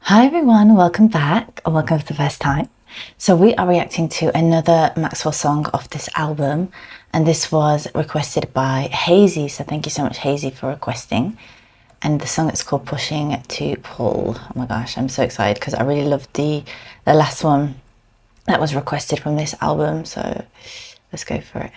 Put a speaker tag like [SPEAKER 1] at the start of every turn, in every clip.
[SPEAKER 1] Hi everyone, welcome back, or welcome for the first time. So we are reacting to another Maxwell song off this album, and this was requested by Hazy, so thank you so much Hazy for requesting. And the song is called Pushing to Pull. Oh my gosh, I'm so excited because I really loved the last one that was requested from this album, so let's go for it.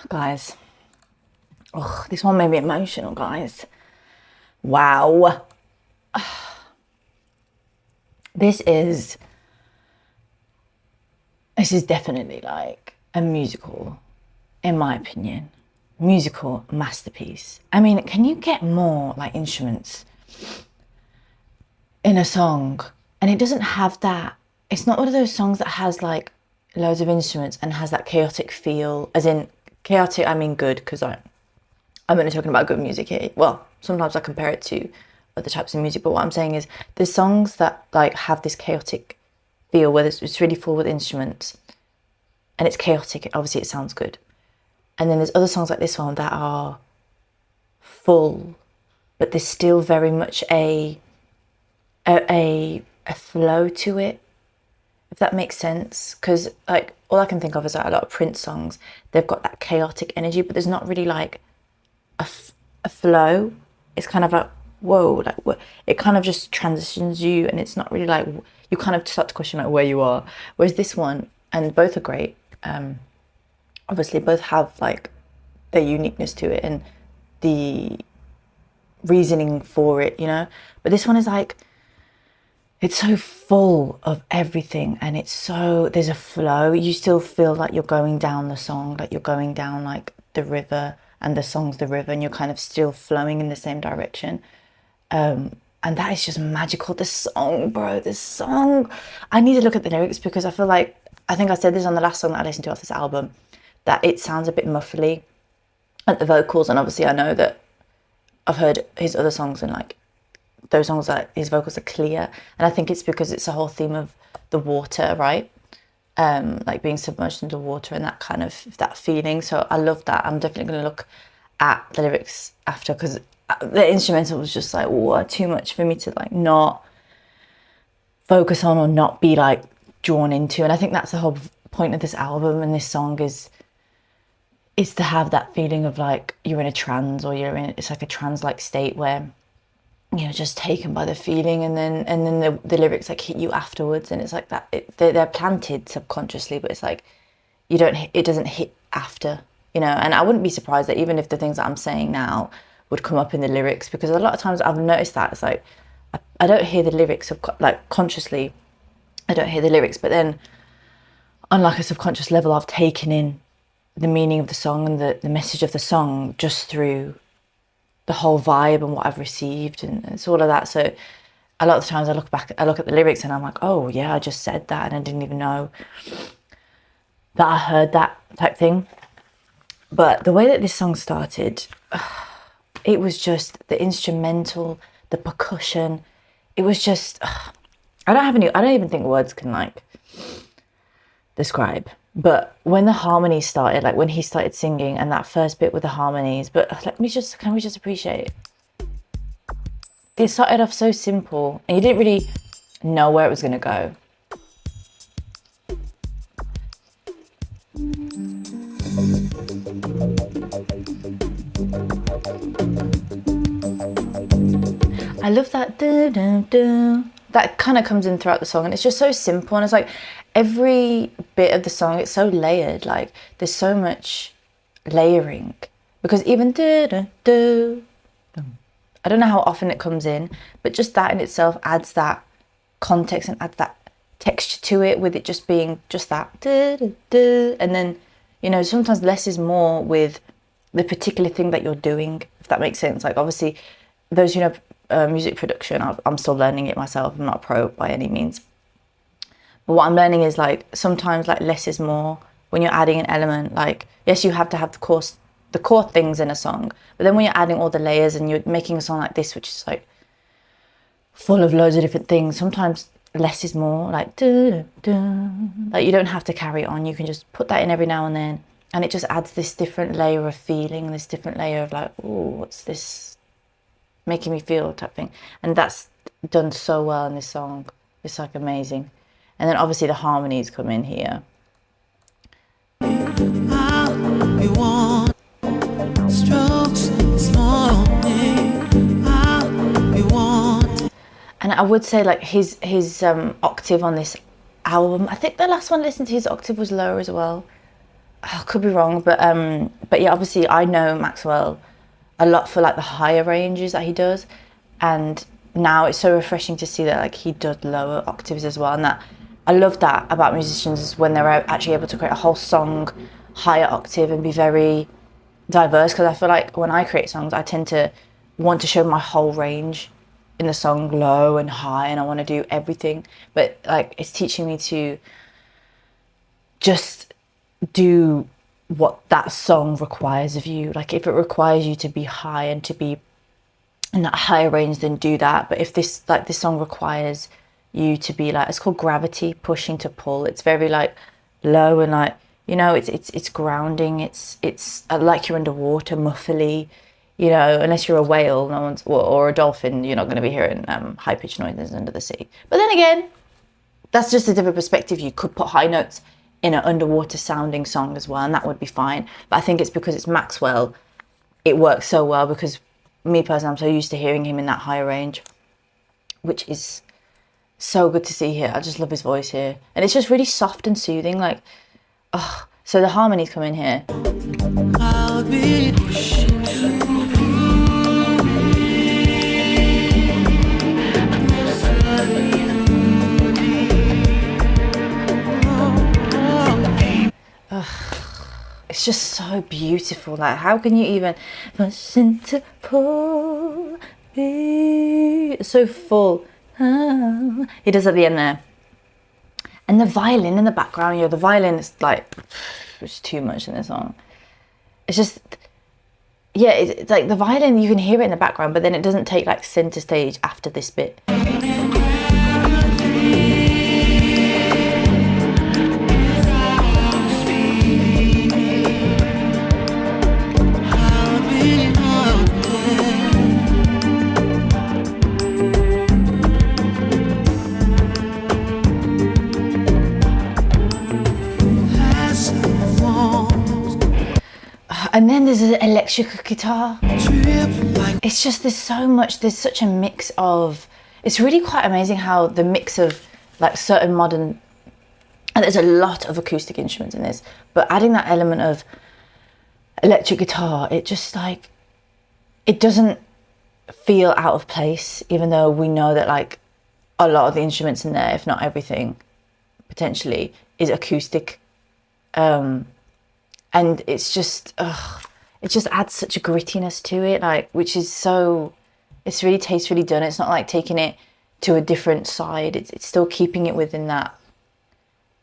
[SPEAKER 1] Guys, oh, this one made me emotional, guys. Wow. This is definitely like a musical, in my opinion, musical masterpiece. I mean, can you get more like instruments in a song? And it doesn't have that, it's not one of those songs that has like loads of instruments and has that chaotic feel, as in chaotic, I mean good, because I'm only talking about good music here. Well, sometimes I compare it to other types of music, but what I'm saying is there's songs that like have this chaotic feel where it's really full with instruments and it's chaotic. Obviously it sounds good. And then there's other songs like this one that are full, but there's still very much a flow to it, if that makes sense. Because like all I can think of is like a lot of Prince songs, they've got that chaotic energy, but there's not really like a flow. It's kind of like, whoa, like it kind of just transitions you, and it's not really like, you kind of start to question like where you are. Whereas this one, and both are great, obviously both have like their uniqueness to it and the reasoning for it, you know, but this one is like, it's so full of everything, and it's so, there's a flow. You still feel like you're going down the song, like you're going down like the river, and the song's the river, and you're kind of still flowing in the same direction. And that is just magical. This song, bro, this song, I need to look at the lyrics, because I feel like, I think I said this on the last song that I listened to off this album, that it sounds a bit muffly at the vocals. And obviously I know that I've heard his other songs, and like those songs that his vocals are clear, and I think it's because it's a whole theme of the water, right? Like being submerged into water and that kind of, that feeling. So I love that. I'm definitely going to look at the lyrics after, because the instrumental was just like, what, too much for me to like not focus on or not be like drawn into. And I think that's the whole point of this album and this song is to have that feeling of like you're in a trance, or you're in, it's like a trance-like state where you're just taken by the feeling, and then the lyrics like hit you afterwards, and it's like that, they're planted subconsciously, but it's like it doesn't hit after, you know. And I wouldn't be surprised that even if the things that I'm saying now would come up in the lyrics, because a lot of times I've noticed that it's like I don't hear the lyrics like consciously, I don't hear the lyrics, but then on like a subconscious level I've taken in the meaning of the song and the message of the song just through the whole vibe and what I've received, and it's all of that. So a lot of the times I look at the lyrics and I'm like, oh yeah, I just said that and I didn't even know that I heard that, type thing. But the way that this song started, it was just the instrumental, the percussion, it was just, I don't even think words can like describe. But when the harmonies started, like when he started singing and that first bit with the harmonies, but can we just appreciate it? It started off so simple and you didn't really know where it was going to go. I love that that kind of comes in throughout the song, and it's just so simple, and it's like every bit of the song, it's so layered, like there's so much layering, because even I don't know how often it comes in, but just that in itself adds that context and adds that texture to it, with it just being just that and then, you know, sometimes less is more with the particular thing that you're doing, if that makes sense. Like obviously those who know music production, I'm still learning it myself, I'm not a pro by any means, but what I'm learning is like sometimes like less is more when you're adding an element. Like yes, you have to have the core things in a song, but then when you're adding all the layers and you're making a song like this, which is like full of loads of different things, sometimes less is more. Like like you don't have to carry it on, you can just put that in every now and then, and it just adds this different layer of feeling, this different layer of like, oh, what's this making me feel, type thing. And that's done so well in this song. It's like amazing. And then obviously the harmonies come in here. And I would say like his octave on this album, I think the last one I listened to, his octave was lower as well. I could be wrong, but yeah, obviously I know Maxwell a lot for like the higher ranges that he does, and now it's so refreshing to see that like he does lower octaves as well, and that I love that about musicians when they're actually able to create a whole song higher octave and be very diverse, because I feel like when I create songs I tend to want to show my whole range in the song, low and high, and I want to do everything, but like it's teaching me to just do what that song requires of you. Like if it requires you to be high and to be in that higher range, then do that. But if this song requires you to be like, it's called gravity, pushing to pull, it's very like low and like, you know, it's grounding, it's like you're underwater, muffly, you know, unless you're a whale, no one's, or a dolphin, you're not going to be hearing high pitched noises under the sea. But then again, that's just a different perspective. You could put high notes in an underwater sounding song as well, and that would be fine. But I think it's because it's Maxwell, it works so well, because me personally, I'm so used to hearing him in that higher range, which is so good to see here. I just love his voice here, and it's just really soft and soothing, like, oh. So the harmonies come in here. I'll be it's just so beautiful. Like, how can you even pushing to pull me? It's so full. He does at the end there, and the violin in the background. You know, the violin is like, it's too much in this song. It's just, yeah, it's like the violin, you can hear it in the background, but then it doesn't take like center stage after this bit. And then there's an electric guitar. It's just, there's such a mix of, it's really quite amazing how the mix of like certain modern, and there's a lot of acoustic instruments in this, but adding that element of electric guitar, it just like, it doesn't feel out of place, even though we know that like a lot of the instruments in there, if not everything, potentially is acoustic. And it's just, it just adds such a grittiness to it, like, which is so, it's really tastefully done. It's not like taking it to a different side. It's still keeping it within that,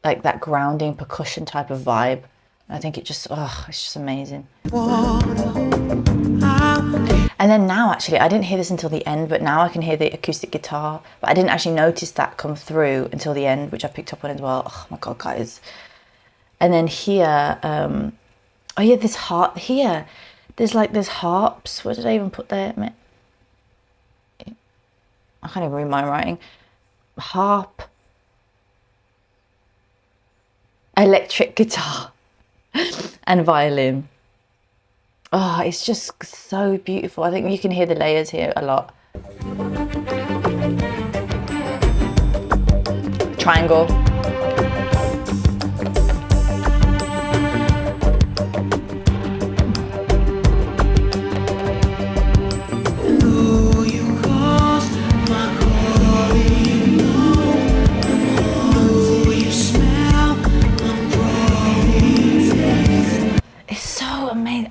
[SPEAKER 1] like that grounding percussion type of vibe. I think it just, it's just amazing. And then now, actually, I didn't hear this until the end, but now I can hear the acoustic guitar, but I didn't actually notice that come through until the end, which I picked up on as well. Oh my God, guys. And then here, oh yeah, this harp here. There's harps. What did I even put there? I can't even read my writing. Harp, electric guitar, and violin. Oh, it's just so beautiful. I think you can hear the layers here a lot. Triangle.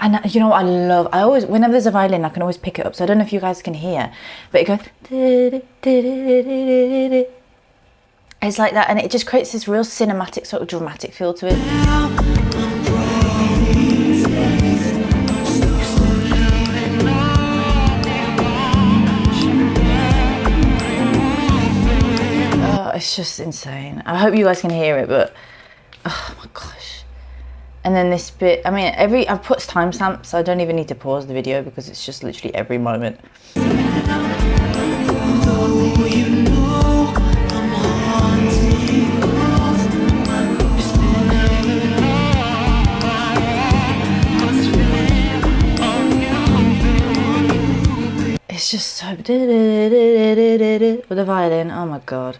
[SPEAKER 1] And you know what I always, whenever there's a violin, I can always pick it up. So I don't know if you guys can hear, but it goes, it's like that. And it just creates this real cinematic sort of dramatic feel to it. Oh, it's just insane. I hope you guys can hear it, but oh my gosh. And then this bit, I mean, I've put timestamps, so I don't even need to pause the video because it's just literally every moment. It's just so with the violin, oh my God.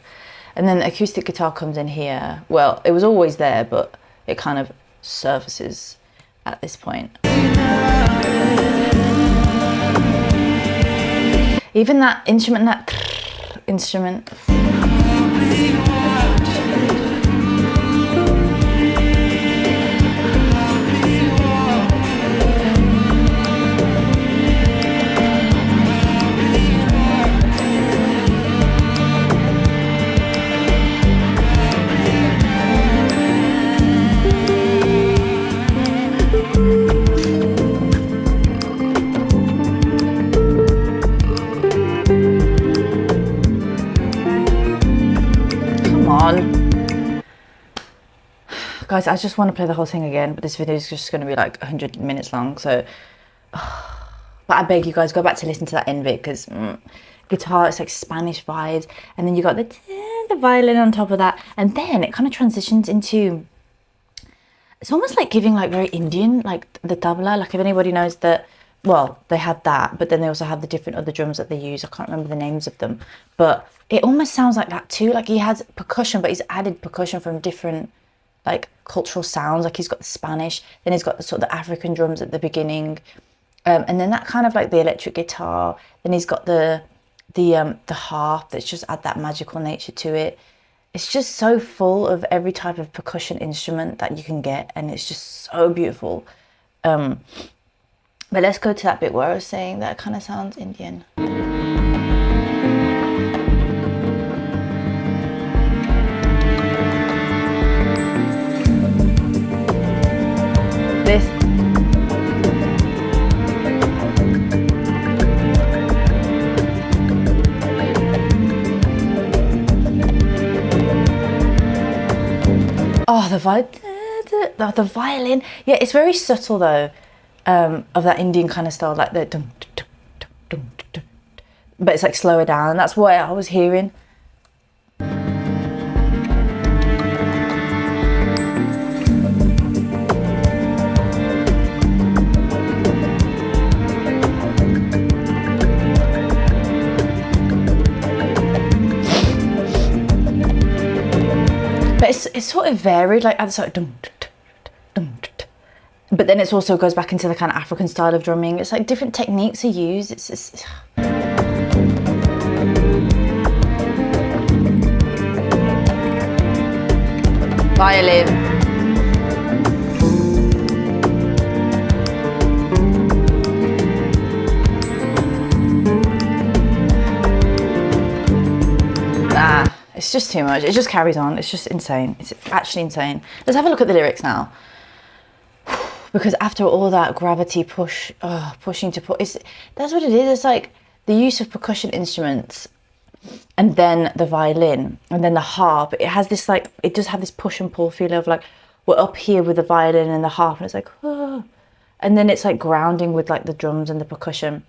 [SPEAKER 1] And then the acoustic guitar comes in here. Well, it was always there, but it kind of surfaces at this point. Even that instrument. Guys, I just want to play the whole thing again, but this video is just going to be like 100 minutes long, so but I beg you guys, go back to listen to that end bit, because guitar, it's like Spanish vibes, and then you got the violin on top of that, and then it kind of transitions into, it's almost like giving like very Indian, like the tabla. Like if anybody knows that, well, they have that, but then they also have the different other drums that they use. I can't remember the names of them, but it almost sounds like that too. Like he has percussion, but he's added percussion from different like cultural sounds. Like he's got the Spanish, then he's got the sort of the African drums at the beginning, and then that kind of like the electric guitar. Then he's got the harp that's just add that magical nature to it. It's just so full of every type of percussion instrument that you can get, and it's just so beautiful. But let's go to that bit where I was saying that it kind of sounds Indian. This. Oh, the violin. Yeah, it's very subtle though, of that Indian kind of style, like the dum, dum, dum, dum, dum, but it's like slower down. That's what I was hearing. But it's sort of varied, like it's like dum, dum, dum, dum, but then it also goes back into the kind of African style of drumming. It's like different techniques are used. It's just violin. It's just too much. It just carries on. It's just insane. It's actually insane. Let's have a look at the lyrics now. Because after all that gravity push, pushing to put, that's what it is. It's like the use of percussion instruments, and then the violin, and then the harp. It has this like, it does have this push and pull feel of like, we're up here with the violin and the harp, and it's like, and then it's like grounding with like the drums and the percussion.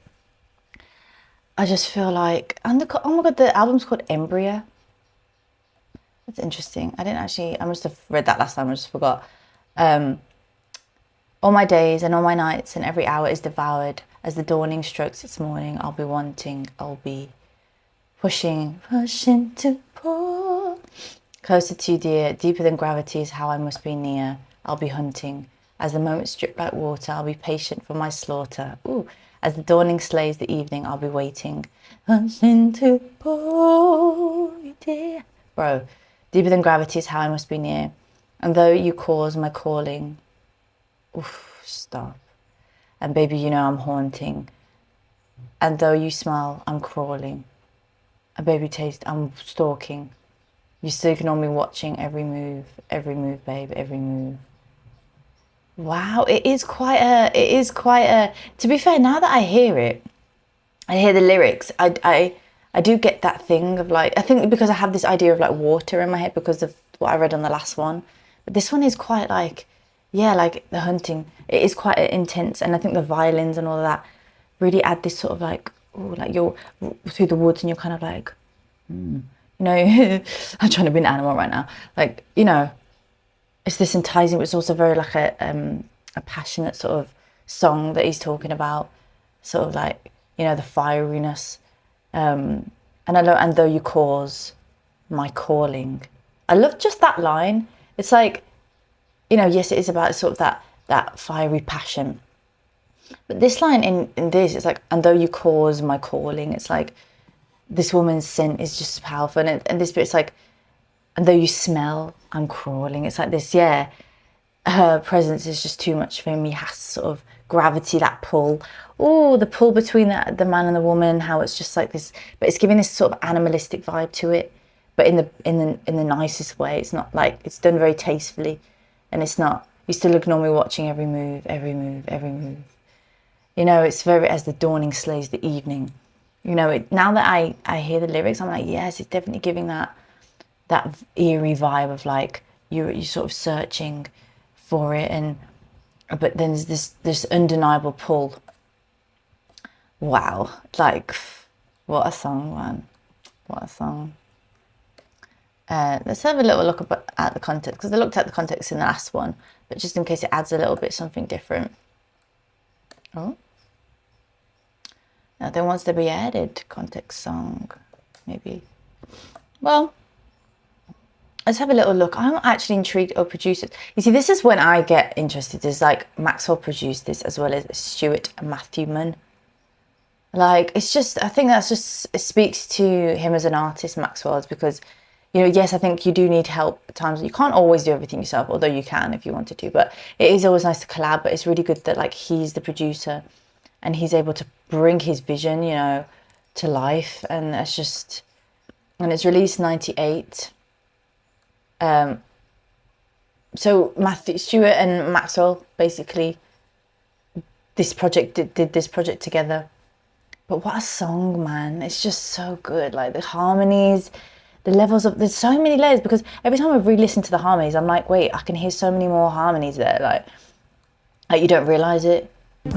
[SPEAKER 1] I just feel like, and oh my God, the album's called Embryo. That's interesting. I must have read that last time, I just forgot. All my days and all my nights and every hour is devoured. As the dawning strokes its morning, I'll be wanting, I'll be pushing to pour. Closer to you, dear, deeper than gravity is how I must be near. I'll be hunting. As the moments drip like water, I'll be patient for my slaughter. Ooh. As the dawning slays the evening, I'll be waiting. Pushing to pour, dear. Bro. Deeper than gravity is how I must be near. And though you cause my calling, oof, stop. And baby, you know I'm haunting. And though you smell, I'm crawling. And baby, taste, I'm stalking. You still ignore me watching every move, babe, every move. Wow, it is quite a, to be fair, now that I hear the lyrics, I do get that thing of like, I think because I have this idea of like water in my head because of what I read on the last one. But this one is quite like, yeah, like the hunting. It is quite intense. And I think the violins and all of that really add this sort of like, ooh, like you're through the woods and you're kind of like, you know, I'm trying to be an animal right now. Like, you know, it's this enticing, but it's also very like a passionate sort of song that he's talking about. Sort of like, you know, the fieriness. And I love, and though you cause my calling. I love just that line. It's like, you know, yes, it is about sort of that fiery passion. But this line in this, it's like, and though you cause my calling, it's like this woman's scent is just powerful. And this bit, it's like, and though you smell, I'm crawling. It's like this, yeah, her presence is just too much for me. Has sort of gravity, that pull. Oh, the pull between the man and the woman, how it's just like this, but it's giving this sort of animalistic vibe to it, but in the nicest way. It's not like, it's done very tastefully, and it's not, you still ignore me watching every move, every move, every move. You know, it's very, as the dawning slays the evening. You know, now that I hear the lyrics, I'm like, yes, it's definitely giving that eerie vibe of like you're sort of searching for it, and but then there's this undeniable pull. Wow, like what a song, man! What a song. Let's have a little look at the context, because I looked at the context in the last one, but just in case it adds a little bit something different. Oh, now then, wants to be added context song, maybe. Well, let's have a little look. I'm actually intrigued. Oh, producers. You see, this is when I get interested. Is like Maxwell produced this as well as Stuart Matthewman. Like, it's just, I think that's just, it speaks to him as an artist, Maxwell's, because, you know, yes, I think you do need help at times. You can't always do everything yourself, although you can if you wanted to, but it is always nice to collab. But it's really good that like he's the producer and he's able to bring his vision, you know, to life. And that's just, and it's released 98. So Stuart and Maxwell basically this project did this project together. But what a song, man. It's just so good. Like the harmonies, the levels of, there's so many layers, because every time I re-listen to the harmonies, I'm like, wait, I can hear so many more harmonies there. Like you don't realize it.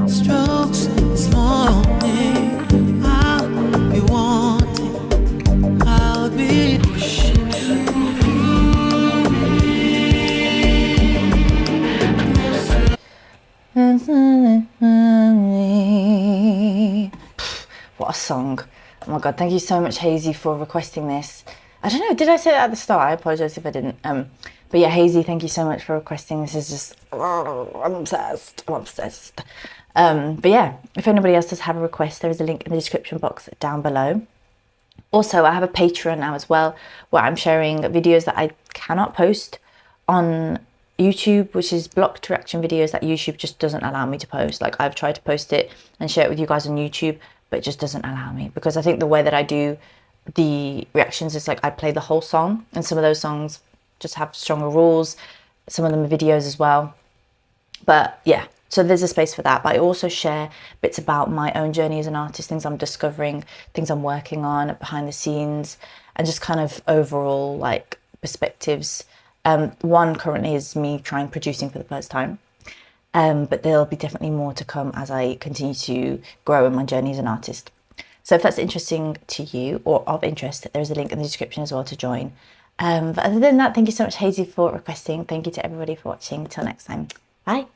[SPEAKER 1] Strokes this morning, I'll be wanting, I'll be pushing What a song. Oh my god, thank you so much, Hazy, for requesting this. I don't know, did I say that at the start? I apologize if I didn't. But yeah, Hazy, thank you so much for requesting. This is just, I'm obsessed. I'm obsessed. But yeah, if anybody else does have a request, there is a link in the description box down below. Also, I have a Patreon now as well, where I'm sharing videos that I cannot post on YouTube, which is blocked reaction videos that YouTube just doesn't allow me to post. Like, I've tried to post it and share it with you guys on YouTube, but it just doesn't allow me, because I think the way that I do the reactions is like I play the whole song, and some of those songs just have stronger rules. Some of them are videos as well. But yeah, so there's a space for that. But I also share bits about my own journey as an artist, things I'm discovering, things I'm working on behind the scenes, and just kind of overall like perspectives. One currently is me trying producing for the first time. But there'll be definitely more to come as I continue to grow in my journey as an artist. So if that's interesting to you or of interest, there's a link in the description as well to join. But other than that, thank you so much, Hazy, for requesting. Thank you to everybody for watching. Till next time. Bye.